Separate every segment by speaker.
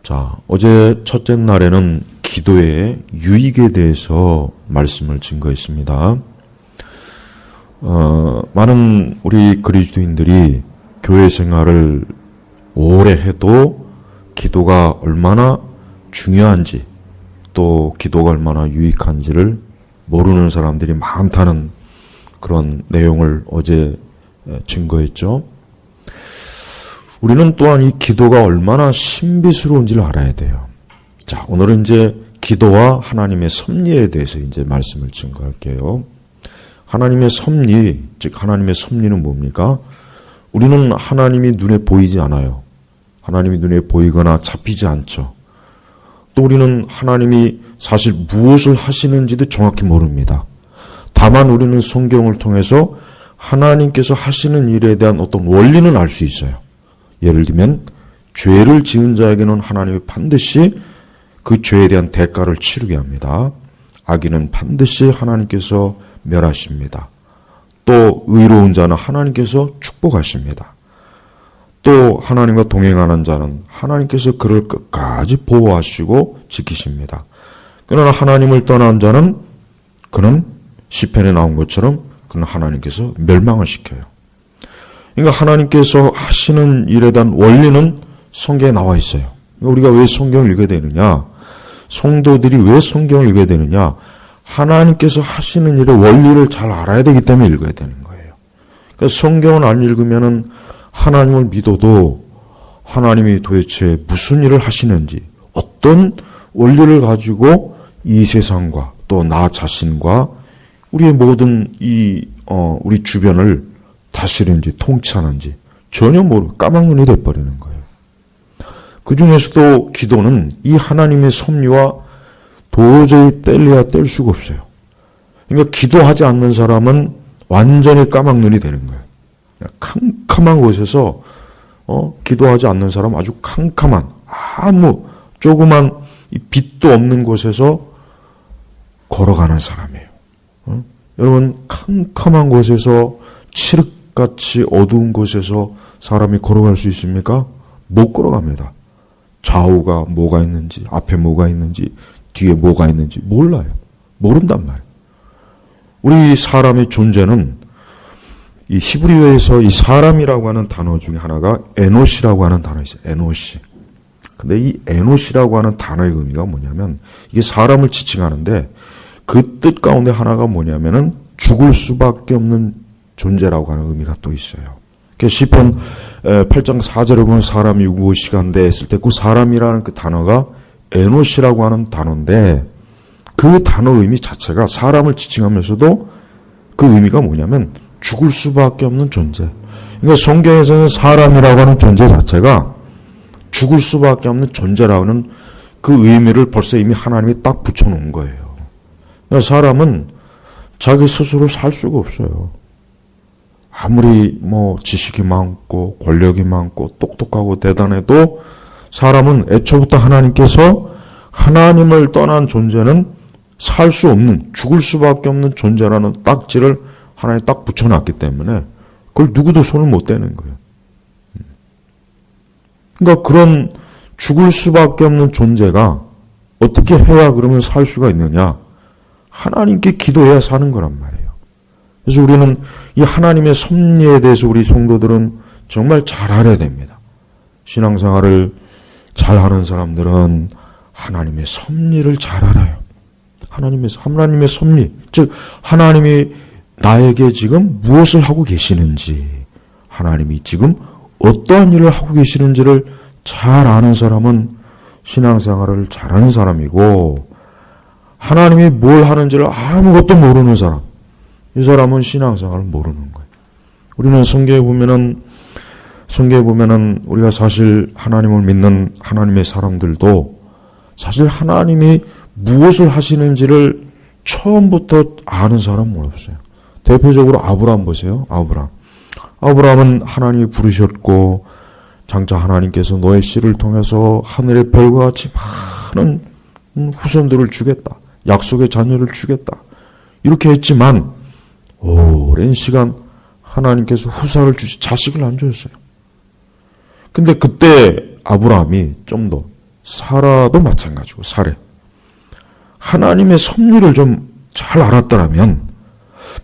Speaker 1: 자, 어제 첫째 날에는 기도의 유익에 대해서 말씀을 증거했습니다. 많은 우리 그리스도인들이 교회 생활을 오래 해도 기도가 얼마나 중요한지 또 기도가 얼마나 유익한지를 모르는 사람들이 많다는 그런 내용을 어제 증거했죠. 우리는 또한 이 기도가 얼마나 신비스러운지를 알아야 돼요. 자, 오늘은 이제 기도와 하나님의 섭리에 대해서 이제 말씀을 증거할게요. 하나님의 섭리, 즉 하나님의 섭리는 뭡니까? 우리는 하나님이 눈에 보이지 않아요. 하나님이 눈에 보이거나 잡히지 않죠. 또 우리는 하나님이 사실 무엇을 하시는지도 정확히 모릅니다. 다만 우리는 성경을 통해서 하나님께서 하시는 일에 대한 어떤 원리는 알 수 있어요. 예를 들면 죄를 지은 자에게는 하나님이 반드시 그 죄에 대한 대가를 치르게 합니다. 악인은 반드시 하나님께서 멸하십니다. 또 의로운 자는 하나님께서 축복하십니다. 또 하나님과 동행하는 자는 하나님께서 그를 끝까지 보호하시고 지키십니다. 그러나 하나님을 떠난 자는 그는 시편에 나온 것처럼 그는 하나님께서 멸망을 시켜요. 그러니까 하나님께서 하시는 일에 대한 원리는 성경에 나와 있어요. 우리가 왜 성경을 읽어야 되느냐? 성도들이 왜 성경을 읽어야 되느냐? 하나님께서 하시는 일의 원리를 잘 알아야 되기 때문에 읽어야 되는 거예요. 그래서 성경을 안 읽으면은 하나님을 믿어도 하나님이 도대체 무슨 일을 하시는지, 어떤 원리를 가지고 이 세상과 또 나 자신과 우리의 모든 우리 주변을 다스리는지 통치하는지 전혀 모르고 까막눈이 돼버리는 거예요. 그 중에서도 기도는 이 하나님의 섭리와 도저히 뗄래야 뗄 수가 없어요. 그러니까 기도하지 않는 사람은 완전히 까막눈이 되는 거예요. 캄캄한 곳에서 기도하지 않는 사람은 아주 캄캄한 아무 조그만 빛도 없는 곳에서 걸어가는 사람이에요. 여러분 캄캄한 곳에서 칠흑같이 어두운 곳에서 사람이 걸어갈 수 있습니까? 못 걸어갑니다. 좌우가 뭐가 있는지, 앞에 뭐가 있는지, 뒤에 뭐가 있는지 몰라요. 모른단 말이에요. 우리 사람의 존재는 이 히브리어에서 이 사람이라고 하는 단어 중에 하나가 에노시라고 하는 단어 있어요. 에노시. 근데 이 에노시라고 하는 단어의 의미가 뭐냐면 이게 사람을 지칭하는데 그 뜻 가운데 하나가 뭐냐면은 죽을 수밖에 없는 존재라고 하는 의미가 또 있어요. 그래서 시편 8장 4절에 보면 사람이 무엇이간데 했을 때 그 사람이라는 그 단어가 에노시라고 하는 단어인데 그 단어 의미 자체가 사람을 지칭하면서도 그 의미가 뭐냐면 죽을 수밖에 없는 존재. 그러니까 성경에서는 사람이라고 하는 존재 자체가 죽을 수밖에 없는 존재라는 그 의미를 벌써 이미 하나님이 딱 붙여놓은 거예요. 그러니까 사람은 자기 스스로 살 수가 없어요. 아무리 지식이 많고 권력이 많고 똑똑하고 대단해도 사람은 애초부터 하나님께서 하나님을 떠난 존재는 살 수 없는, 죽을 수밖에 없는 존재라는 딱지를 하나님이 딱 붙여놨기 때문에 그걸 누구도 손을 못 대는 거예요. 그러니까 그런 죽을 수밖에 없는 존재가 어떻게 해야 그러면 살 수가 있느냐? 하나님께 기도해야 사는 거란 말이에요. 그래서 우리는 이 하나님의 섭리에 대해서 우리 성도들은 정말 잘 알아야 됩니다. 신앙생활을 잘하는 사람들은 하나님의 섭리를 잘 알아요. 하나님의 섭리, 즉 하나님이 나에게 지금 무엇을 하고 계시는지, 하나님이 지금 어떠한 일을 하고 계시는지를 잘 아는 사람은 신앙생활을 잘하는 사람이고, 하나님이 뭘 하는지를 아무것도 모르는 사람, 이 사람은 신앙생활을 모르는 거예요. 우리는 성경에 보면은 우리가 사실 하나님을 믿는 하나님의 사람들도 사실 하나님이 무엇을 하시는지를 처음부터 아는 사람은 없어요. 대표적으로 아브라함 보세요. 아브라함은 하나님이 부르셨고 장차 하나님께서 너의 씨를 통해서 하늘의 별과 같이 많은 후손들을 주겠다. 약속의 자녀를 주겠다. 이렇게 했지만 오랜 시간 하나님께서 후사를 자식을 안 주셨어요. 근데 그때 아브라함이 좀 더 사라도 마찬가지고 사례. 하나님의 섭리를 좀 잘 알았더라면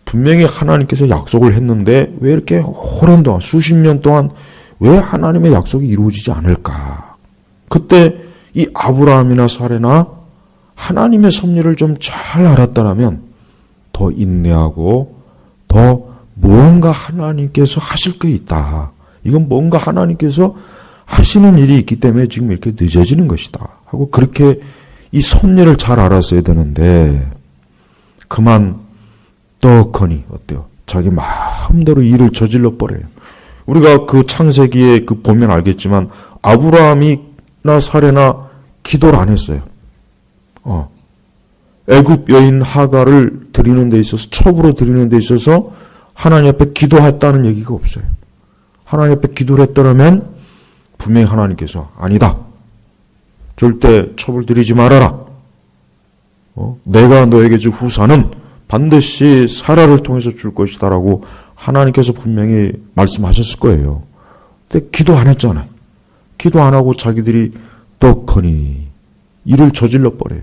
Speaker 1: 분명히 하나님께서 약속을 했는데 왜 이렇게 오랜 동안 수십 년 동안 왜 하나님의 약속이 이루어지지 않을까? 그때 이 아브라함이나 사례나 하나님의 섭리를 좀 잘 알았더라면 더 인내하고 더 뭔가 하나님께서 하실 게 있다. 이건 뭔가 하나님께서 하시는 일이 있기 때문에 지금 이렇게 늦어지는 것이다. 하고 그렇게 이 섭리를 잘 알았어야 되는데 그만 떡하니 어때요? 자기 마음대로 일을 저질러 버려요. 우리가 그 창세기에 그 보면 알겠지만 아브라함이나 사례나 기도를 안 했어요. 애굽 여인 하가를 드리는 데 있어서 첩으로 드리는 데 있어서 하나님 앞에 기도했다는 얘기가 없어요. 하나님 앞에 기도를 했더라면 분명히 하나님께서 아니다. 절대 첩을 드리지 말아라. 내가 너에게 줄 후사는 반드시 사라를 통해서 줄 것이다라고 하나님께서 분명히 말씀하셨을 거예요. 근데 기도 안 했잖아요. 기도 안 하고 자기들이 떡하니 일을 저질러 버려요.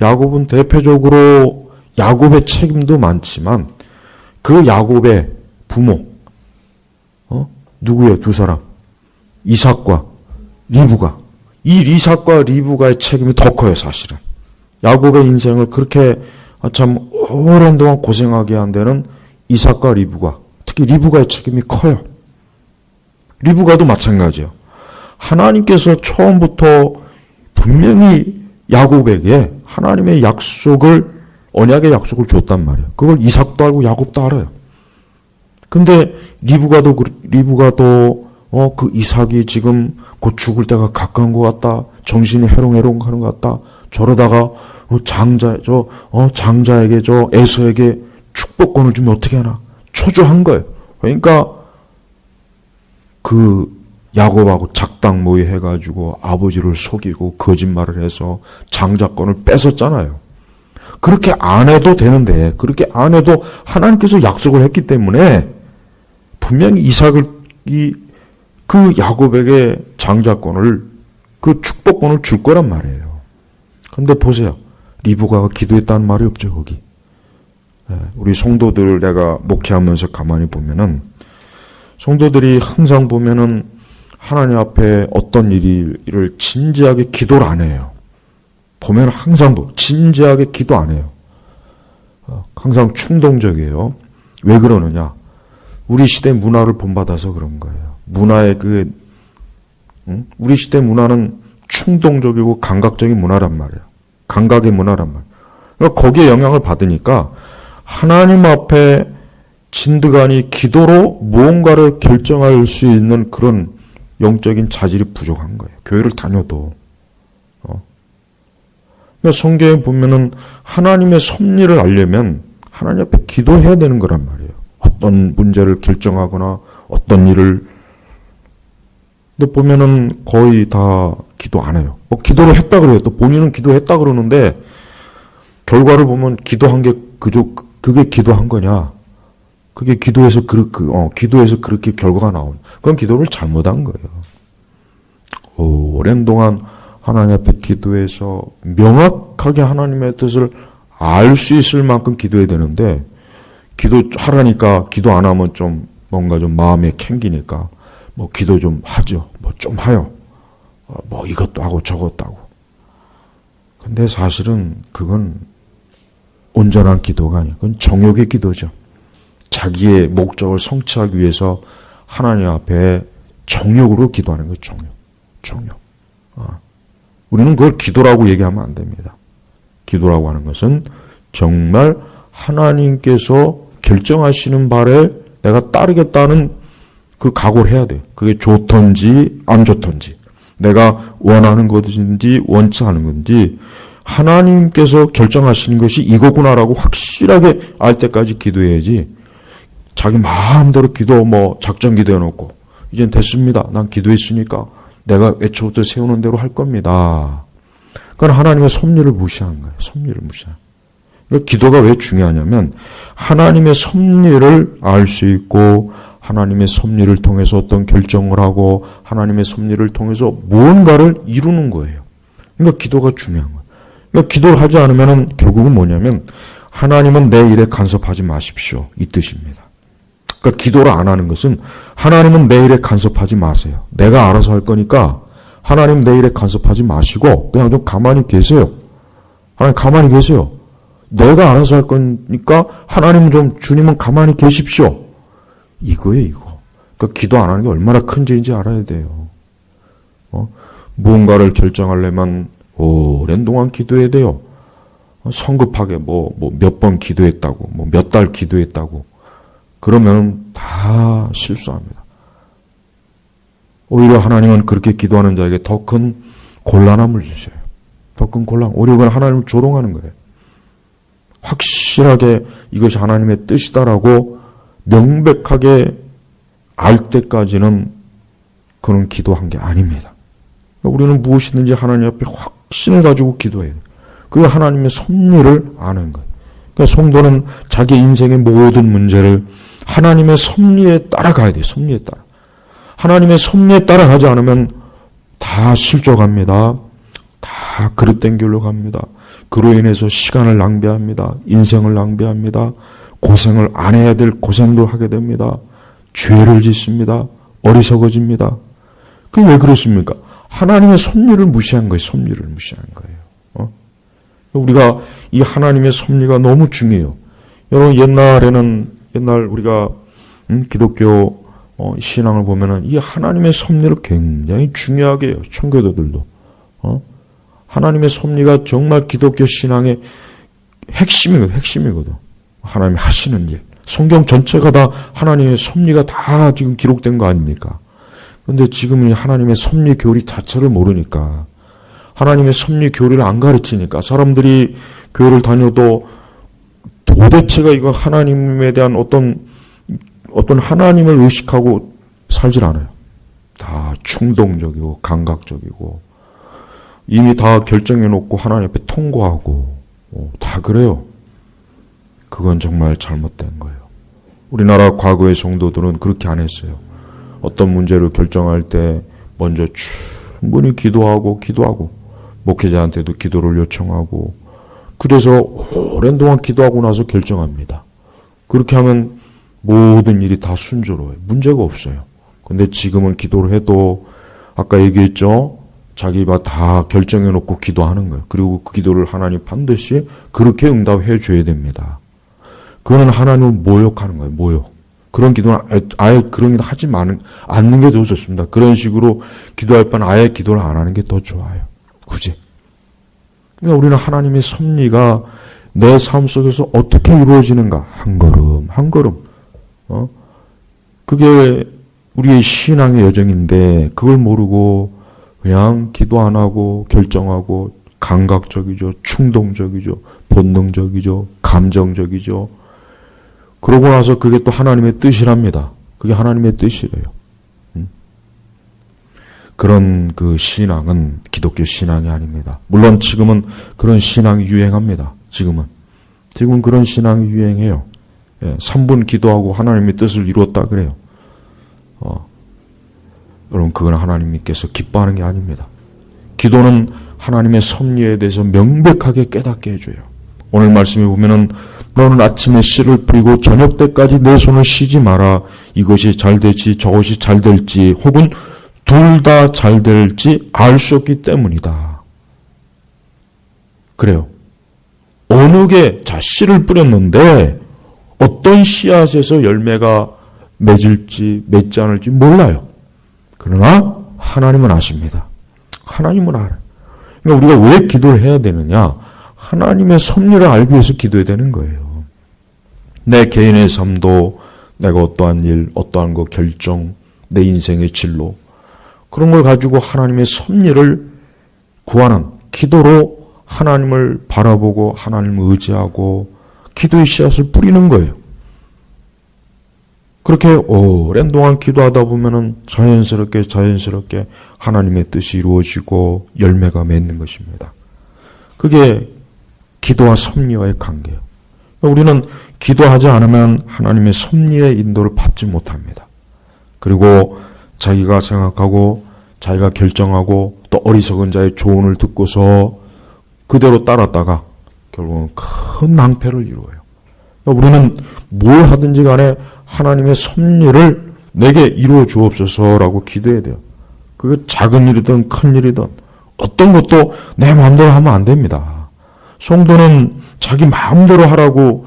Speaker 1: 야곱은 대표적으로 야곱의 책임도 많지만 그 야곱의 부모 누구예요? 두 사람. 이삭과 리브가. 이 이삭과 리브가의 책임이 더 커요, 사실은. 야곱의 인생을 그렇게 참 오랜 동안 고생하게 한 데는 이삭과 리브가, 특히 리브가의 책임이 커요. 리브가도 마찬가지예요. 하나님께서 처음부터 분명히 야곱에게 하나님의 약속을, 언약의 약속을 줬단 말이에요. 그걸 이삭도 알고 야곱도 알아요. 근데 리브가도 그 이삭이 지금 곧 죽을 때가 가까운 것 같다. 정신이 해롱해롱 하는 것 같다. 저러다가 장자에게 에서에게 축복권을 주면 어떻게 하나. 초조한 거예요. 그러니까 그 야곱하고 작당 모의 해가지고 아버지를 속이고 거짓말을 해서 장자권을 뺏었잖아요. 그렇게 안 해도 되는데, 그렇게 안 해도 하나님께서 약속을 했기 때문에 분명히 그 야곱에게 장자권을, 그 축복권을 줄 거란 말이에요. 근데 보세요. 리브가가 기도했다는 말이 없죠, 거기. 우리 성도들 내가 목회하면서 가만히 보면은 성도들이 항상 보면은 하나님 앞에 어떤 일을 진지하게 기도를 안 해요. 보면 항상 진지하게 기도 안 해요. 항상 충동적이에요. 왜 그러느냐? 우리 시대 문화를 본받아서 그런 거예요. 문화의 우리 시대 문화는 충동적이고 감각적인 문화란 말이에요. 감각의 문화란 말이에요. 그러니까 거기에 영향을 받으니까 하나님 앞에 진드간이 기도로 무언가를 결정할 수 있는 그런 영적인 자질이 부족한 거예요. 교회를 다녀도. 그러니까 성경에 보면은 하나님의 섭리를 알려면 하나님 앞에 기도해야 되는 거란 말이에요. 어떤 문제를 결정하거나 어떤 일을. 근데 보면은 거의 다 기도 안 해요. 기도를 했다 그래요. 또 본인은 기도했다 그러는데 결과를 보면 기도한 게 그게 기도한 거냐? 그게 기도해서 그렇게 결과가 나오는. 그건 기도를 잘못한 거예요. 오랜 동안 하나님 앞에 기도해서 명확하게 하나님의 뜻을 알 수 있을 만큼 기도해야 되는데, 기도하라니까 기도 안 하면 좀 뭔가 좀 마음에 캥기니까 기도 좀 하죠. 좀 하요. 이것도 하고 저것도 하고. 근데 사실은 그건 온전한 기도가 아니에요. 그건 정욕의 기도죠. 자기의 목적을 성취하기 위해서 하나님 앞에 정욕으로 기도하는 거예요. 정욕. 우리는 그걸 기도라고 얘기하면 안 됩니다. 기도라고 하는 것은 정말 하나님께서 결정하시는 바에 내가 따르겠다는 그 각오를 해야 돼요. 그게 좋던지 안 좋던지, 내가 원하는 것인지 원치 않은 건지 하나님께서 결정하시는 것이 이거구나라고 확실하게 알 때까지 기도해야지, 자기 마음대로 작전 기도해놓고 이젠 됐습니다. 난 기도했으니까 내가 애초부터 세우는 대로 할 겁니다. 그건 하나님의 섭리를 무시한 거예요. 섭리를 무시한. 그러니까 기도가 왜 중요하냐면 하나님의 섭리를 알 수 있고 하나님의 섭리를 통해서 어떤 결정을 하고 하나님의 섭리를 통해서 무언가를 이루는 거예요. 그러니까 기도가 중요한 거예요. 그러니까 기도를 하지 않으면 결국은 뭐냐면 하나님은 내 일에 간섭하지 마십시오. 이 뜻입니다. 그러니까 기도를 안 하는 것은 하나님은 내 일에 간섭하지 마세요. 내가 알아서 할 거니까 하나님 내 일에 간섭하지 마시고 그냥 좀 가만히 계세요. 하나님 가만히 계세요. 내가 알아서 할 거니까 하나님 좀 주님은 가만히 계십시오. 이거예요, 이거. 그러니까 기도 안 하는 게 얼마나 큰 죄인지 알아야 돼요. 무언가를 결정하려면 오랜 동안 기도해야 돼요. 성급하게 몇 번 기도했다고, 몇 달 기도했다고. 그러면 다 실수합니다. 오히려 하나님은 그렇게 기도하는 자에게 더 큰 곤란함을 주셔요. 더 큰 곤란. 오히려 그건 하나님을 조롱하는 거예요. 확실하게 이것이 하나님의 뜻이다라고 명백하게 알 때까지는 그런 기도한 게 아닙니다. 우리는 무엇이든지 하나님 앞에 확신을 가지고 기도해야 돼요. 그게 하나님의 섭리를 아는 거예요. 그러니까 성도는 자기 인생의 모든 문제를 하나님의 섭리에 따라가야 돼요. 섭리에 따라. 하나님의 섭리에 따라가지 않으면 다 실족합니다. 다 그릇된 길로 갑니다. 그로 인해서 시간을 낭비합니다. 인생을 낭비합니다. 고생을 안 해야 될 고생도 하게 됩니다. 죄를 짓습니다. 어리석어집니다. 그게 왜 그렇습니까? 하나님의 섭리를 무시한 거예요. 섭리를 무시한 거예요. 우리가 이 하나님의 섭리가 너무 중요해요. 여러분 옛날 우리가 기독교 신앙을 보면은 이 하나님의 섭리를 굉장히 중요하게 해요. 청교도들도. 하나님의 섭리가 정말 기독교 신앙의 핵심이거든. 하나님이 하시는 일. 성경 전체가 다 하나님의 섭리가 다 지금 기록된 거 아닙니까? 그런데 지금은 하나님의 섭리 교리 자체를 모르니까, 하나님의 섭리 교리를 안 가르치니까 사람들이 교회를 다녀도 도대체가 이거 하나님에 대한 어떤 하나님을 의식하고 살질 않아요. 다 충동적이고 감각적이고 이미 다 결정해놓고 하나님 앞에 통고하고 다 그래요. 그건 정말 잘못된 거예요. 우리나라 과거의 성도들은 그렇게 안 했어요. 어떤 문제를 결정할 때 먼저 충분히 기도하고 목회자한테도 기도를 요청하고 그래서 오랜 동안 기도하고 나서 결정합니다. 그렇게 하면 모든 일이 다 순조로워요. 문제가 없어요. 근데 지금은 기도를 해도 아까 얘기했죠. 자기가 다 결정해놓고 기도하는 거예요. 그리고 그 기도를 하나님 반드시 그렇게 응답해 줘야 됩니다. 그거는 하나님을 모욕하는 거예요. 모욕. 그런 기도는 아예 그런 기도 하지 않는 게 더 좋습니다. 그런 식으로 기도할 바는 아예 기도를 안 하는 게 더 좋아요. 굳이. 그러니까 우리는 하나님의 섭리가 내 삶 속에서 어떻게 이루어지는가 한 걸음 한 걸음. 그게 우리의 신앙의 여정인데 그걸 모르고 그냥 기도 안 하고 결정하고 감각적이죠. 충동적이죠. 본능적이죠. 감정적이죠. 그러고 나서 그게 또 하나님의 뜻이랍니다. 그게 하나님의 뜻이래요. 그런 그 신앙은 기독교 신앙이 아닙니다. 물론 지금은 그런 신앙이 유행합니다. 지금은 그런 신앙이 유행해요. 3분 기도하고 하나님의 뜻을 이루었다 그래요. 여러분 그건 하나님께서 기뻐하는 게 아닙니다. 기도는 하나님의 섭리에 대해서 명백하게 깨닫게 해줘요. 오늘 말씀에 보면은 너는 아침에 씨를 뿌리고 저녁 때까지 내 손을 쉬지 마라. 이것이 잘 될지 저것이 잘 될지 혹은 둘 다 잘 될지 알 수 없기 때문이다. 그래요. 어느 게 씨를 뿌렸는데 어떤 씨앗에서 열매가 맺을지 맺지 않을지 몰라요. 그러나 하나님은 아십니다. 하나님은 알아요. 그러니까 우리가 왜 기도를 해야 되느냐? 하나님의 섭리를 알기 위해서 기도해야 되는 거예요. 내 개인의 삶도 내가 어떠한 일, 어떠한 거 결정, 내 인생의 진로 그런 걸 가지고 하나님의 섭리를 구하는 기도로 하나님을 바라보고 하나님을 의지하고 기도의 씨앗을 뿌리는 거예요. 그렇게 오랜 동안 기도하다 보면은 자연스럽게 하나님의 뜻이 이루어지고 열매가 맺는 것입니다. 그게 기도와 섭리와의 관계예요. 우리는 기도하지 않으면 하나님의 섭리의 인도를 받지 못합니다. 그리고 자기가 생각하고 자기가 결정하고 또 어리석은 자의 조언을 듣고서 그대로 따랐다가 결국은 큰 낭패를 이루어요. 우리는 뭘 하든지 간에 하나님의 섭리를 내게 이루어 주옵소서라고 기도해야 돼요. 그게 작은 일이든 큰 일이든 어떤 것도 내 마음대로 하면 안 됩니다. 성도는 자기 마음대로 하라고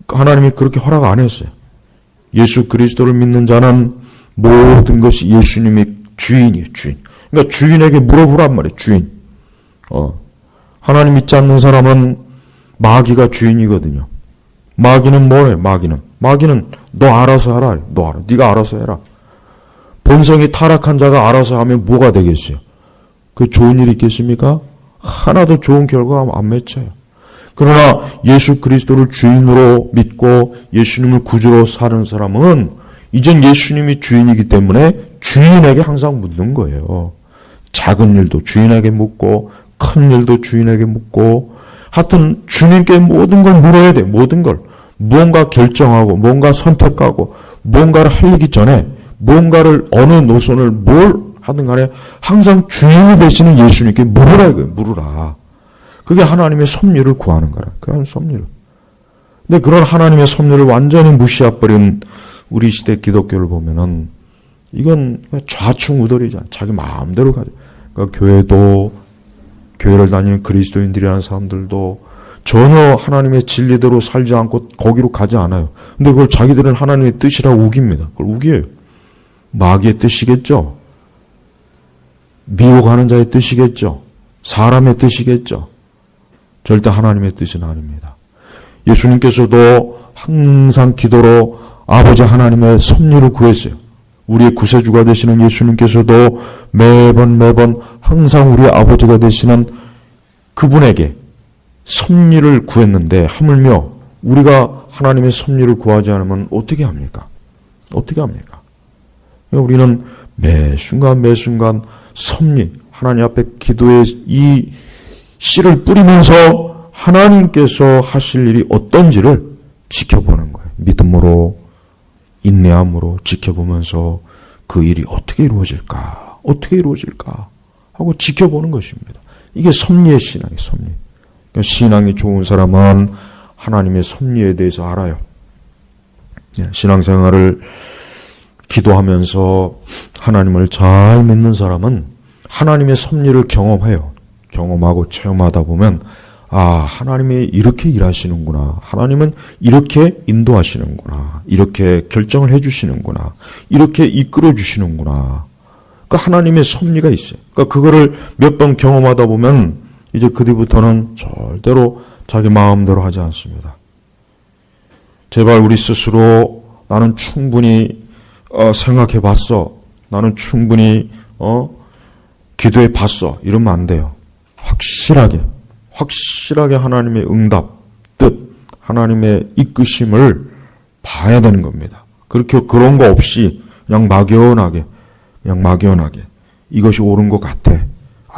Speaker 1: 하나님이 그렇게 허락 안 했어요. 예수 그리스도를 믿는 자는 모든 것이 예수님이 주인이에요. 주인. 그러니까 주인에게 물어보란 말이에요. 주인. 하나님 믿지 않는 사람은 마귀가 주인이거든요. 마귀는 뭐예요? 마귀는 너 알아서 하라. 네가 알아서 해라. 본성이 타락한 자가 알아서 하면 뭐가 되겠어요? 그 좋은 일이 있겠습니까? 하나도 좋은 결과 안 맺혀요. 그러나 예수 그리스도를 주인으로 믿고 예수님을 구주로 사는 사람은 이젠 예수님이 주인이기 때문에 주인에게 항상 묻는 거예요. 작은 일도 주인에게 묻고 큰 일도 주인에게 묻고 하여튼 주님께 모든 걸 물어야 돼. 모든 걸. 무언가 결정하고 뭔가 선택하고 뭔가를 하기 전에 뭔가를 어느 노선을 뭘 하든 간에 항상 주인이 되시는 예수님께 물으라 이거예요. 물으라. 그게 하나님의 섭리를 구하는 거라. 그 섭리를. 근데 그런 하나님의 섭리를 완전히 무시해버린 우리 시대 기독교를 보면은 이건 좌충우돌이잖아. 자기 마음대로 가죠. 그러니까 교회를 다니는 그리스도인들이라는 사람들도 전혀 하나님의 진리대로 살지 않고 거기로 가지 않아요. 근데 그걸 자기들은 하나님의 뜻이라고 우깁니다. 그걸 우겨요. 마귀의 뜻이겠죠. 미혹하는 자의 뜻이겠죠. 사람의 뜻이겠죠. 절대 하나님의 뜻은 아닙니다. 예수님께서도 항상 기도로 아버지 하나님의 섭리를 구했어요. 우리의 구세주가 되시는 예수님께서도 매번 항상 우리의 아버지가 되시는 그분에게 섭리를 구했는데 하물며 우리가 하나님의 섭리를 구하지 않으면 어떻게 합니까? 어떻게 합니까? 우리는 매 순간 섭리, 하나님 앞에 기도의 이 씨를 뿌리면서 하나님께서 하실 일이 어떤지를 지켜보는 거예요. 믿음으로, 인내함으로 지켜보면서 그 일이 어떻게 이루어질까 하고 지켜보는 것입니다. 이게 섭리의 신앙이에요. 섭리. 그러니까 신앙이 좋은 사람은 하나님의 섭리에 대해서 알아요. 신앙생활을 기도하면서 하나님을 잘 믿는 사람은 하나님의 섭리를 경험해요. 경험하고 체험하다 보면 하나님이 이렇게 일하시는구나. 하나님은 이렇게 인도하시는구나. 이렇게 결정을 해주시는구나. 이렇게 이끌어 주시는구나. 그러니까 하나님의 섭리가 있어요. 그러니까 그거를 몇 번 경험하다 보면 이제 그 뒤부터는 절대로 자기 마음대로 하지 않습니다. 제발 우리 스스로 나는 충분히 생각해 봤어. 나는 충분히 기도해 봤어. 이러면 안 돼요. 확실하게 하나님의 응답, 뜻, 하나님의 이끄심을 봐야 되는 겁니다. 그런 거 없이 그냥 막연하게 이것이 옳은 것 같아.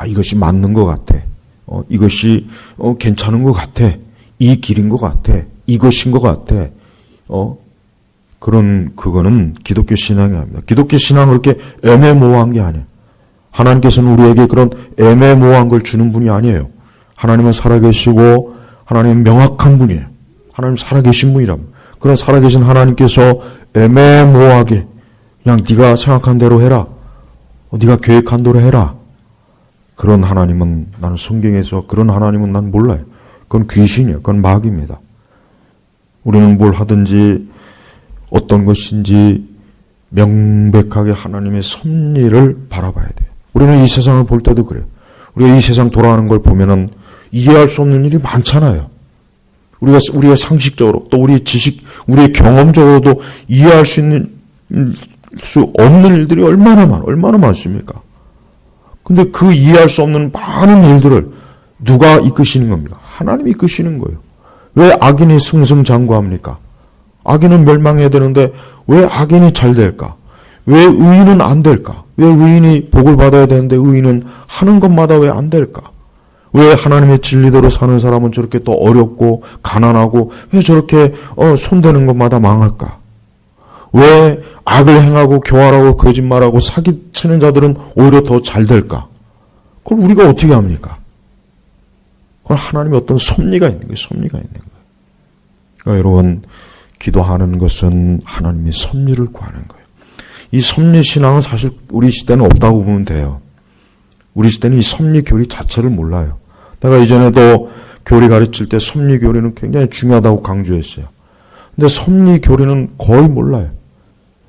Speaker 1: 이것이 맞는 것 같아. 이것이 괜찮은 것 같아. 이 길인 것 같아. 이것인 것 같아. 그거는 기독교 신앙이 아닙니다. 기독교 신앙은 그렇게 애매모호한 게 아니에요. 하나님께서는 우리에게 그런 애매모호한 걸 주는 분이 아니에요. 하나님은 살아계시고 하나님은 명확한 분이에요. 하나님 살아계신 분이랍니다. 그런 살아계신 하나님께서 애매모호하게 그냥 네가 생각한 대로 해라. 네가 계획한 대로 해라. 그런 하나님은 나는 성경에서 그런 하나님은 난 몰라요. 그건 귀신이에요. 그건 마귀입니다. 우리는 뭘 하든지 어떤 것인지 명백하게 하나님의 섭리를 바라봐야 돼요. 우리는 이 세상을 볼 때도 그래요. 우리가 이 세상 돌아가는 걸 보면은 이해할 수 없는 일이 많잖아요. 우리가 상식적으로 또 우리의 지식, 우리의 경험적으로도 이해할 수 없는 일들이 얼마나 많습니까? 근데 그 이해할 수 없는 많은 일들을 누가 이끄시는 겁니까? 하나님이 이끄시는 거예요. 왜 악인이 승승장구합니까? 악인은 멸망해야 되는데 왜 악인이 잘 될까? 왜 의인은 안 될까? 왜 의인이 복을 받아야 되는데 의인은 하는 것마다 왜 안 될까? 왜 하나님의 진리대로 사는 사람은 저렇게 또 어렵고 가난하고 왜 저렇게 손대는 것마다 망할까? 왜 악을 행하고 교활하고 거짓말하고 사기치는 자들은 오히려 더 잘 될까? 그걸 우리가 어떻게 합니까? 그건 하나님의 어떤 섭리가 있는 거예요. 섭리가 있는 거예요. 그러니까 여러분, 기도하는 것은 하나님의 섭리를 구하는 거예요. 이 섭리 신앙은 사실 우리 시대는 없다고 보면 돼요. 우리 시대는 이 섭리 교리 자체를 몰라요. 내가 이전에도 교리 가르칠 때 섭리 교리는 굉장히 중요하다고 강조했어요. 근데 섭리 교리는 거의 몰라요.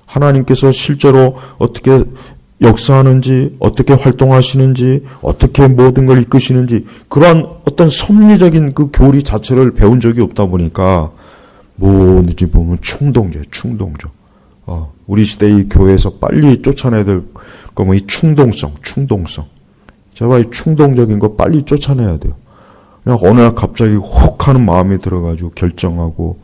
Speaker 1: 하나님께서 실제로 어떻게 역사하는지, 어떻게 활동하시는지, 어떻게 모든 걸 이끄시는지, 그러한 어떤 섭리적인 그 교리 자체를 배운 적이 없다 보니까 뭐든지 보면 충동조예요. 충동조. 우리 시대의 교회에서 빨리 쫓아내야 될 거면 이 충동성. 제발 이 충동적인 거 빨리 쫓아내야 돼요. 그냥 어느 날 갑자기 혹 하는 마음이 들어가지고 결정하고,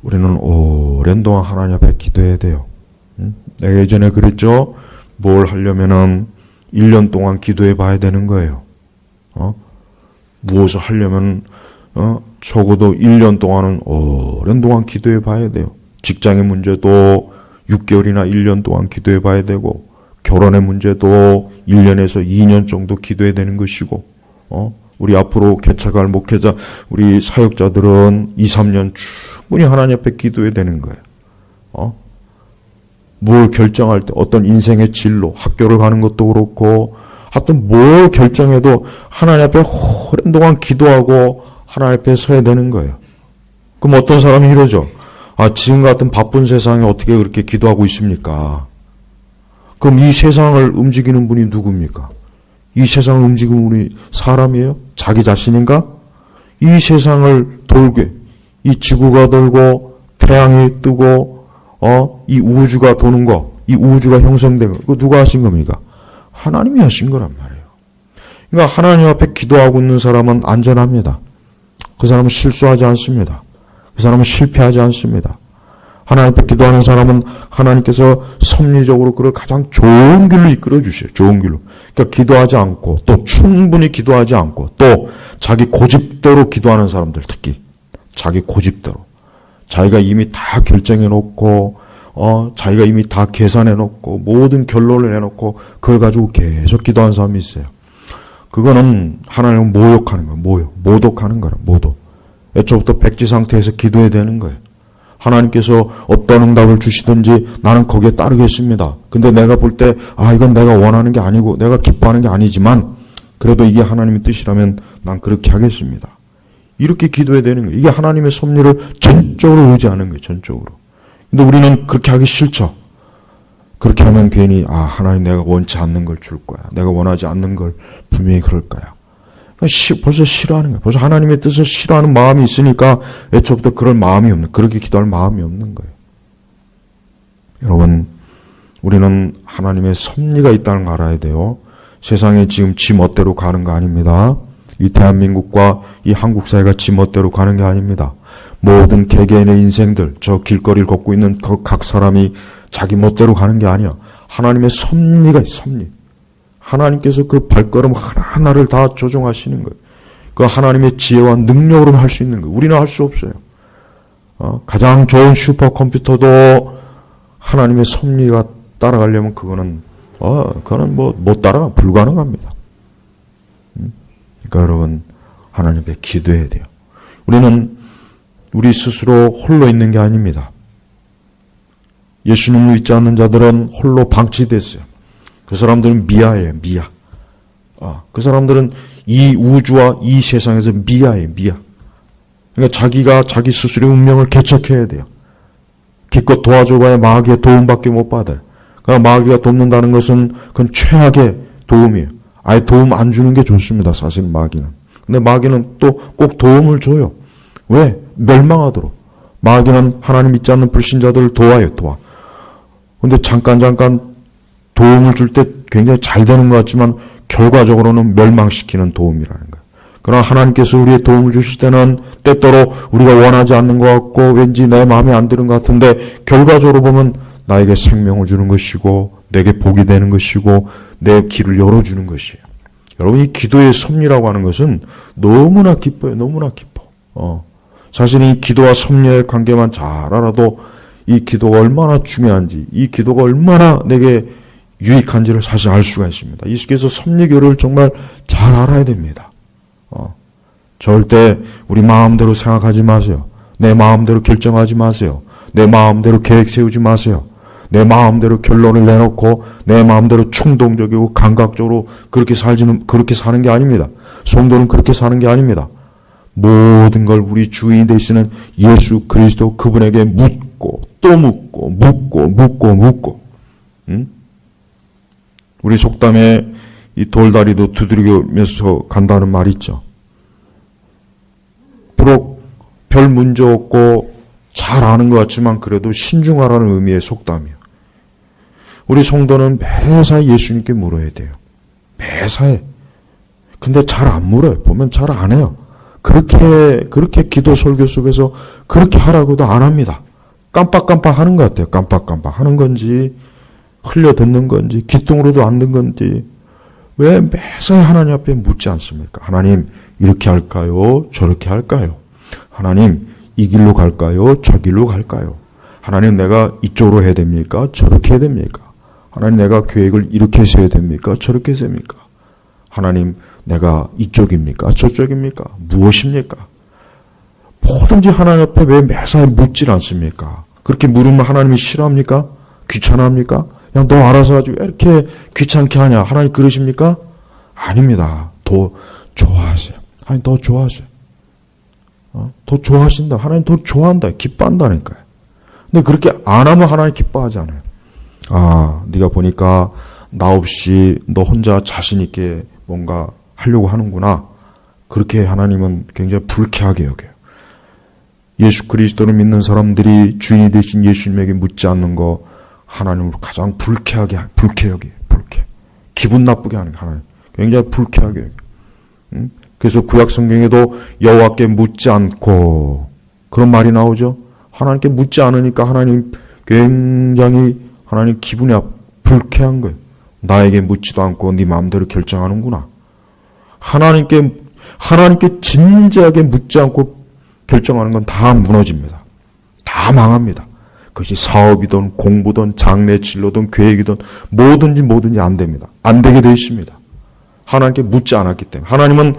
Speaker 1: 우리는 오랜 동안 하나님 앞에 기도해야 돼요. 내가 예전에 그랬죠? 뭘 하려면은 1년 동안 기도해 봐야 되는 거예요. 무엇을 하려면, 적어도 1년 동안은 오랜 동안 기도해 봐야 돼요. 직장의 문제도 6개월이나 1년 동안 기도해 봐야 되고, 결혼의 문제도 1년에서 2년 정도 기도해야 되는 것이고, 우리 앞으로 개척할 목회자, 우리 사역자들은 2, 3년 충분히 하나님 앞에 기도해야 되는 거예요. 뭘 결정할 때 어떤 인생의 진로, 학교를 가는 것도 그렇고, 하여튼 뭘 결정해도 하나님 앞에 오랜 동안 기도하고 하나님 앞에 서야 되는 거예요. 그럼 어떤 사람이 이러죠. 지금 같은 바쁜 세상에 어떻게 그렇게 기도하고 있습니까? 그럼 이 세상을 움직이는 분이 누굽니까? 이 세상을 움직이는 분이 사람이에요? 자기 자신인가? 이 세상을 돌게, 이 지구가 돌고 태양이 뜨고 이 우주가 도는 거, 이 우주가 형성된 거, 그거 누가 하신 겁니까? 하나님이 하신 거란 말이에요. 그러니까 하나님 앞에 기도하고 있는 사람은 안전합니다. 그 사람은 실수하지 않습니다. 그 사람은 실패하지 않습니다. 하나님 앞에 기도하는 사람은 하나님께서 섭리적으로 그를 가장 좋은 길로 이끌어 주셔요. 좋은 길로. 그러니까 기도하지 않고 또 충분히 기도하지 않고 또 자기 고집대로 기도하는 사람들, 특히 자기 고집대로 자기가 이미 다 결정해 놓고 자기가 이미 다 계산해 놓고 모든 결론을 내놓고 그걸 가지고 계속 기도하는 사람이 있어요. 그거는 하나님을 모욕하는 거예요. 모독하는 거예요. 모독. 애초부터 백지 상태에서 기도해야 되는 거예요. 하나님께서 어떤 응답을 주시든지 나는 거기에 따르겠습니다. 근데 내가 볼 때 이건 내가 원하는 게 아니고 내가 기뻐하는 게 아니지만 그래도 이게 하나님의 뜻이라면 난 그렇게 하겠습니다. 이렇게 기도해야 되는 거예요. 이게 하나님의 섭리를 전적으로 의지하는 거예요. 전적으로. 근데 우리는 그렇게 하기 싫죠. 그렇게 하면 괜히 하나님 내가 원치 않는 걸 줄 거야. 내가 원하지 않는 걸 분명히 그럴 거야. 벌써 싫어하는 거예요. 벌써 하나님의 뜻을 싫어하는 마음이 있으니까 애초부터 그럴 마음이 없는, 그렇게 기도할 마음이 없는 거예요. 여러분, 우리는 하나님의 섭리가 있다는 걸 알아야 돼요. 세상에 지금 지 멋대로 가는 거 아닙니다. 이 대한민국과 이 한국 사회가 지 멋대로 가는 게 아닙니다. 모든 개개인의 인생들, 저 길거리를 걷고 있는 각 사람이 자기 멋대로 가는 게 아니야. 하나님의 섭리가 있어, 섭리. 하나님께서 그 발걸음 하나하나를 다 조종하시는 거예요. 그 하나님의 지혜와 능력으로만 할 수 있는 거예요. 우리는 할 수 없어요. 가장 좋은 슈퍼컴퓨터도 하나님의 섭리가 따라가려면 그거는 못 따라가, 불가능합니다. 그러니까 여러분, 하나님 앞에 기도해야 돼요. 우리는 우리 스스로 홀로 있는 게 아닙니다. 예수님을 믿지 않는 자들은 홀로 방치됐어요. 그 사람들은 미아예요, 미아. 그 사람들은 이 우주와 이 세상에서 미아예요, 미아. 그러니까 자기가 자기 스스로의 운명을 개척해야 돼요. 기껏 도와줘봐야 마귀의 도움밖에 못 받아요. 그러니까 마귀가 돕는다는 것은 그건 최악의 도움이에요. 아예 도움 안 주는 게 좋습니다, 사실 마귀는. 근데 마귀는 또 꼭 도움을 줘요. 왜? 멸망하도록. 마귀는 하나님 믿지 않는 불신자들을 도와요, 도와. 근데 잠깐 도움을 줄 때 굉장히 잘 되는 것 같지만 결과적으로는 멸망시키는 도움이라는 거예요. 그러나 하나님께서 우리의 도움을 주실 때는 때때로 우리가 원하지 않는 것 같고 왠지 내 마음에 안 드는 것 같은데 결과적으로 보면 나에게 생명을 주는 것이고 내게 복이 되는 것이고 내 길을 열어주는 것이에요. 여러분, 이 기도의 섭리라고 하는 것은 너무나 기뻐요. 너무나 기뻐. 사실 이 기도와 섭리의 관계만 잘 알아도 이 기도가 얼마나 중요한지, 이 기도가 얼마나 내게 유익한지를 사실 알 수가 있습니다. 그래서 섭리교를 정말 잘 알아야 됩니다. 절대 우리 마음대로 생각하지 마세요. 내 마음대로 결정하지 마세요. 내 마음대로 계획 세우지 마세요. 내 마음대로 결론을 내놓고 내 마음대로 충동적이고 감각적으로 그렇게 사는 게 아닙니다. 성도는 그렇게 사는 게 아닙니다. 모든 걸 우리 주인이 되시는 예수 그리스도 그분에게 묻고 또 묻고. 우리 속담에 이 돌다리도 두드리면서 간다는 말이 있죠. 비록 별 문제 없고 잘 아는 것 같지만 그래도 신중하라는 의미의 속담이에요. 우리 성도는 매사에 예수님께 물어야 돼요. 매사에. 근데 잘 안 물어요. 보면 잘 안 해요. 그렇게 기도 설교 속에서 그렇게 하라고도 안 합니다. 깜빡깜빡 하는 것 같아요. 깜빡깜빡 하는 건지, 흘려 듣는 건지, 기뚱으로도 안 듣는 건지, 왜 매사에 하나님 앞에 묻지 않습니까? 하나님, 이렇게 할까요? 저렇게 할까요? 하나님, 이 길로 갈까요? 저 길로 갈까요? 하나님, 내가 이쪽으로 해야 됩니까? 저렇게 해야 됩니까? 하나님, 내가 계획을 이렇게 세워야 됩니까? 저렇게 세웁니까? 하나님, 내가 이쪽입니까? 저쪽입니까? 무엇입니까? 뭐든지 하나님 앞에 왜 매사에 묻질 않습니까? 그렇게 물으면 하나님이 싫어합니까? 귀찮아합니까? 그냥 너 알아서 하지 왜 이렇게 귀찮게 하냐? 하나님 그러십니까? 아닙니다. 더 좋아하세요. 하나님 더 좋아하세요. 더 좋아하신다. 하나님 더 좋아한다. 기뻐한다니까요. 근데 그렇게 안 하면 하나님 기뻐하지 않아요. 네가 보니까 나 없이 너 혼자 자신 있게 뭔가 하려고 하는구나. 그렇게 하나님은 굉장히 불쾌하게 여겨요. 예수 그리스도를 믿는 사람들이 주인이 되신 예수님에게 묻지 않는 거 하나님으로 가장 불쾌하게 여겨요. 불쾌. 기분 나쁘게 하는 게 하나님. 굉장히 불쾌하게 여겨요. 그래서 구약 성경에도 여호와께 묻지 않고 그런 말이 나오죠. 하나님께 묻지 않으니까 하나님 굉장히 하나님 기분이 불쾌한 거예요. 나에게 묻지도 않고 네 마음대로 결정하는구나. 하나님께 진지하게 묻지 않고 결정하는 건 다 무너집니다. 다 망합니다. 그것이 사업이든 공부든 장래 진로든 계획이든 뭐든지 안 됩니다. 안 되게 되어 있습니다. 하나님께 묻지 않았기 때문에. 하나님은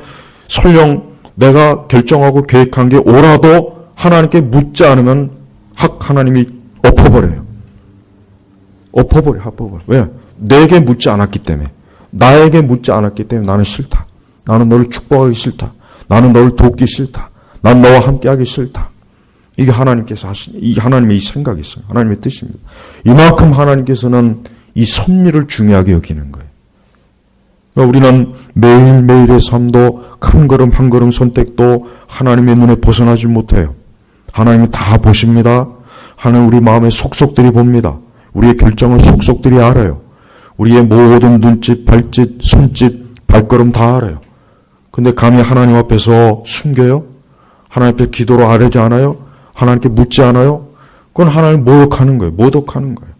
Speaker 1: 설령 내가 결정하고 계획한 게 오라도 하나님께 묻지 않으면 하나님이 엎어버려요. 왜? 내게 묻지 않았기 때문에. 나에게 묻지 않았기 때문에 나는 싫다. 나는 너를 축복하기 싫다. 나는 너를 돕기 싫다. 난 너와 함께하기 싫다. 이게 하나님께서 이 하나님의 이 생각이 있어요. 하나님의 뜻입니다. 이만큼 하나님께서는 이 섭리를 중요하게 여기는 거예요. 그러니까 우리는 매일매일의 삶도 한 걸음 한 걸음 선택도 하나님의 눈에 벗어나지 못해요. 하나님은 다 보십니다. 하나님 우리 마음의 속속들이 봅니다. 우리의 결정을 속속들이 알아요. 우리의 모든 눈짓, 발짓, 손짓, 발걸음 다 알아요. 근데 감히 하나님 앞에서 숨겨요? 하나님 앞에 기도로 아뢰지 않아요? 하나님께 묻지 않아요? 그건 하나님 모독하는 거예요.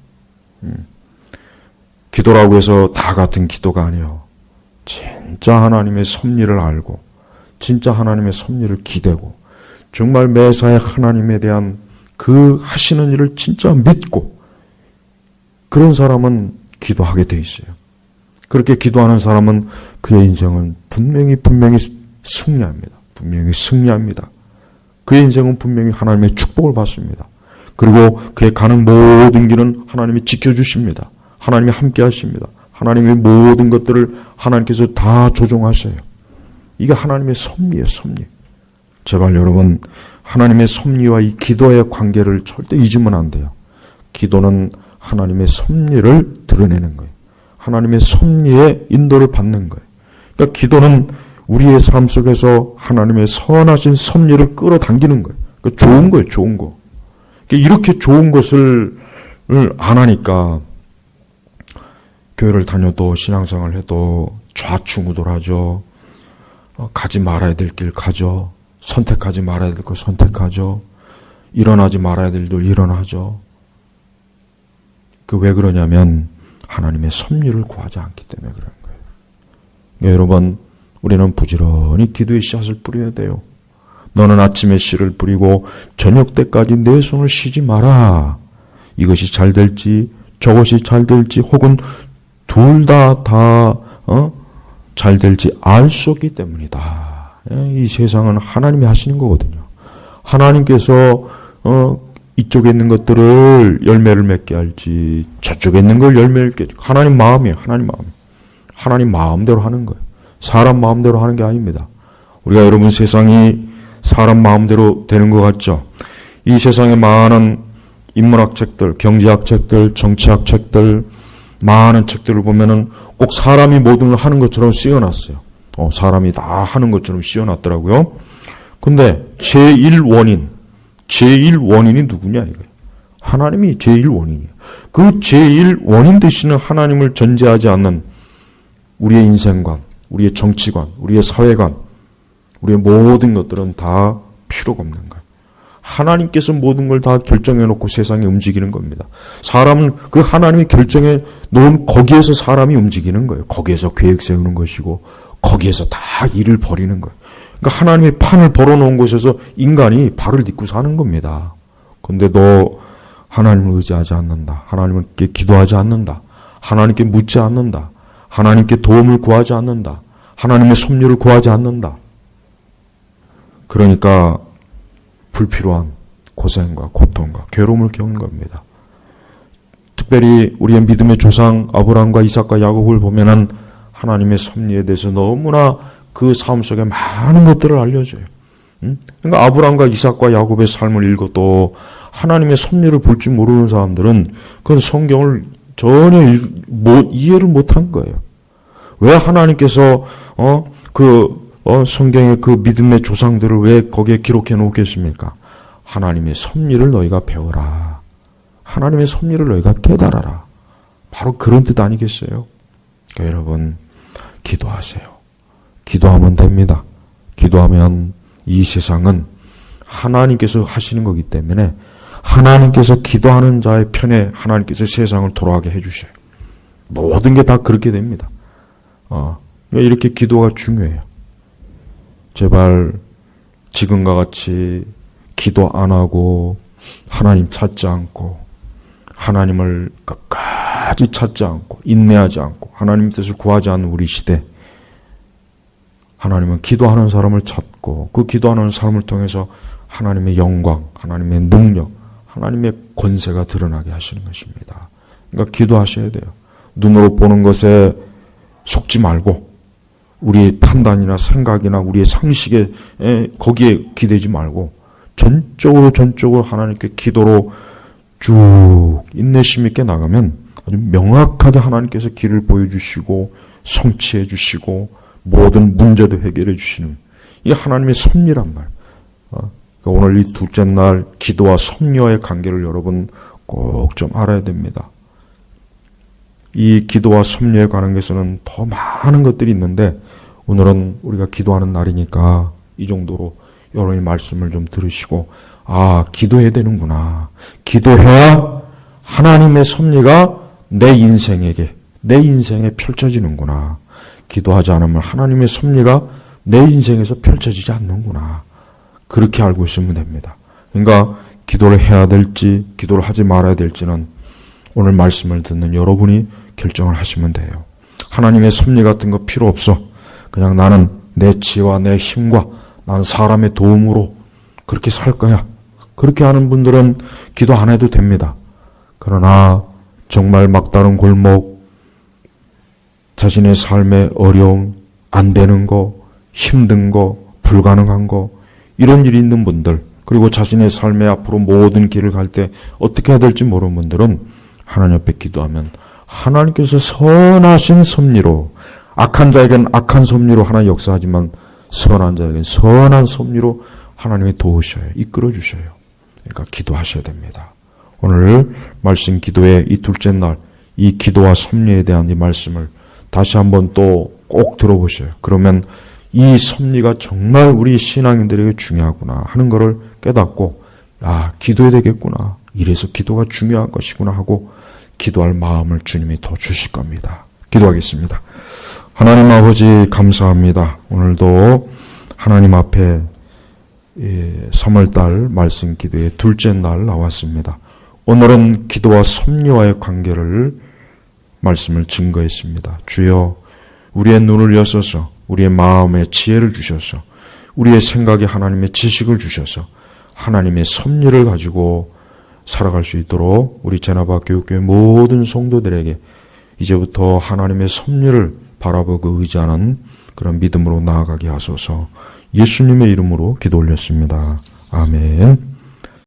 Speaker 1: 기도라고 해서 다 같은 기도가 아니에요. 진짜 하나님의 섭리를 알고 진짜 하나님의 섭리를 기대고 정말 매사에 하나님에 대한 그 하시는 일을 진짜 믿고 그런 사람은 기도하게 돼 있어요. 그렇게 기도하는 사람은 그의 인생은 분명히 승리합니다. 분명히 승리합니다. 그의 인생은 분명히 하나님의 축복을 받습니다. 그리고 그의 가는 모든 길은 하나님이 지켜주십니다. 하나님이 함께 하십니다. 하나님의 모든 것들을 하나님께서 다 조종하셔요. 이게 하나님의 섭리예요, 섭리. 제발 여러분, 하나님의 섭리와 이 기도의 관계를 절대 잊으면 안 돼요. 기도는 하나님의 섭리를 드러내는 거예요. 하나님의 섭리의 인도를 받는 거예요. 그러니까 기도는 우리의 삶 속에서 하나님의 선하신 섭리를 끌어당기는 거예요. 그러니까 좋은 거예요, 좋은 거. 그러니까 이렇게 좋은 것을 안 하니까 교회를 다녀도 신앙생활을 해도 좌충우돌하죠. 가지 말아야 될 길 가죠. 선택하지 말아야 될 걸 선택하죠. 일어나지 말아야 될 일 일어나죠. 왜 그러냐면 하나님의 섭리를 구하지 않기 때문에 그런 거예요. 여러분, 우리는 부지런히 기도의 씨앗을 뿌려야 돼요. 너는 아침에 씨를 뿌리고 저녁 때까지 내 손을 쉬지 마라. 이것이 잘 될지 저것이 잘 될지 혹은 둘 다 잘 될지 알 수 없기 때문이다. 이 세상은 하나님이 하시는 거거든요. 하나님께서 이쪽에 있는 것들을 열매를 맺게 할지 저쪽에 있는 걸 열매를 맺게 할지 하나님 마음이에요. 하나님 마음대로 하는 거예요. 사람 마음대로 하는 게 아닙니다. 우리가 여러분 세상이 사람 마음대로 되는 것 같죠? 이 세상에 많은 인문학 책들, 경제학 책들, 정치학 책들, 많은 책들을 보면은 꼭 사람이 모든 걸 하는 것처럼 씌워놨어요. 사람이 다 하는 것처럼 씌워놨더라고요. 근데 제1원인이 누구냐 이거예요. 하나님이 제1원인이에요. 그 제1원인 되시는 하나님을 전제하지 않는 우리의 인생관, 우리의 정치관, 우리의 사회관, 우리의 모든 것들은 다 필요가 없는 거예요. 하나님께서 모든 걸 다 결정해 놓고 세상에 움직이는 겁니다. 사람은 그 하나님이 결정해 놓은 거기에서 사람이 움직이는 거예요. 거기에서 계획 세우는 것이고 거기에서 다 일을 벌이는 거예요. 그러니까 하나님이 판을 벌어놓은 곳에서 인간이 발을 딛고 사는 겁니다. 근데 너 하나님을 의지하지 않는다. 하나님께 기도하지 않는다. 하나님께 묻지 않는다. 하나님께 도움을 구하지 않는다. 하나님의 섭리를 구하지 않는다. 그러니까 불필요한 고생과 고통과 괴로움을 겪는 겁니다. 특별히 우리의 믿음의 조상 아브라함과 이삭과 야곱을 보면은 하나님의 섭리에 대해서 너무나 그 삶 속에 많은 것들을 알려줘요. 그러니까 아브라함과 이삭과 야곱의 삶을 읽어도 하나님의 섭리를 볼 줄 모르는 사람들은 그 성경을 전혀 이해를 못한 거예요. 왜 하나님께서 성경의 그 믿음의 조상들을 왜 거기에 기록해 놓겠습니까? 하나님의 섭리를 너희가 배워라. 하나님의 섭리를 너희가 깨달아라. 바로 그런 뜻 아니겠어요? 그러니까 여러분 기도하세요. 기도하면 됩니다. 기도하면 이 세상은 하나님께서 하시는 거기 때문에 하나님께서 기도하는 자의 편에 하나님께서 세상을 돌아가게 해주셔요. 모든 게 다 그렇게 됩니다. 이렇게 기도가 중요해요. 제발 지금과 같이 기도 안 하고 하나님 찾지 않고 하나님을 끝까지 찾지 않고 인내하지 않고 하나님 뜻을 구하지 않는 우리 시대, 하나님은 기도하는 사람을 찾고 그 기도하는 사람을 통해서 하나님의 영광, 하나님의 능력, 하나님의 권세가 드러나게 하시는 것입니다. 그러니까 기도하셔야 돼요. 눈으로 보는 것에 속지 말고 우리의 판단이나 생각이나 우리의 상식에 거기에 기대지 말고 전적으로 하나님께 기도로 쭉 인내심 있게 나가면 아주 명확하게 하나님께서 길을 보여주시고 성취해 주시고 모든 문제도 해결해 주시는 이 하나님의 섭리란 말. 그러니까 오늘 이 둘째 날 기도와 섭리와의 관계를 여러분 꼭 좀 알아야 됩니다. 이 기도와 섭리에 관한 것에는 더 많은 것들이 있는데 오늘은 우리가 기도하는 날이니까 이 정도로 여러분의 말씀을 좀 들으시고 기도해야 되는구나. 기도해야 하나님의 섭리가 내 인생에 펼쳐지는구나. 기도하지 않으면 하나님의 섭리가 내 인생에서 펼쳐지지 않는구나. 그렇게 알고 있으면 됩니다. 그러니까 기도를 해야 될지 기도를 하지 말아야 될지는 오늘 말씀을 듣는 여러분이 결정을 하시면 돼요. 하나님의 섭리 같은 거 필요 없어. 그냥 나는 내 지혜와 내 힘과 나는 사람의 도움으로 그렇게 살 거야. 그렇게 하는 분들은 기도 안 해도 됩니다. 그러나 정말 막다른 골목, 자신의 삶의 어려움, 안 되는 거, 힘든 거, 불가능한 거, 이런 일이 있는 분들, 그리고 자신의 삶의 앞으로 모든 길을 갈 때 어떻게 해야 될지 모르는 분들은 하나님 앞에 기도하면 하나님께서 선하신 섭리로, 악한 자에겐 악한 섭리로 하나님 역사하지만 선한 자에겐 선한 섭리로 하나님이 도우셔요. 이끌어 주셔요. 그러니까 기도하셔야 됩니다. 오늘 말씀 기도의 이 둘째 날, 이 기도와 섭리에 대한 이 말씀을 다시 한번 또 꼭 들어보셔요. 그러면 이 섭리가 정말 우리 신앙인들에게 중요하구나 하는 것을 깨닫고 기도해야 되겠구나. 이래서 기도가 중요한 것이구나 하고 기도할 마음을 주님이 더 주실 겁니다. 기도하겠습니다. 하나님 아버지 감사합니다. 오늘도 하나님 앞에 3월달 말씀 기도의 둘째 날 나왔습니다. 오늘은 기도와 섭리와의 관계를 말씀을 증거했습니다. 주여 우리의 눈을 여셔서 우리의 마음에 지혜를 주셔서 우리의 생각에 하나님의 지식을 주셔서 하나님의 섭리를 가지고 살아갈 수 있도록 우리 제나바 교육교회 모든 성도들에게 이제부터 하나님의 섭리를 바라보고 의지하는 그런 믿음으로 나아가게 하소서. 예수님의 이름으로 기도 올렸습니다. 아멘.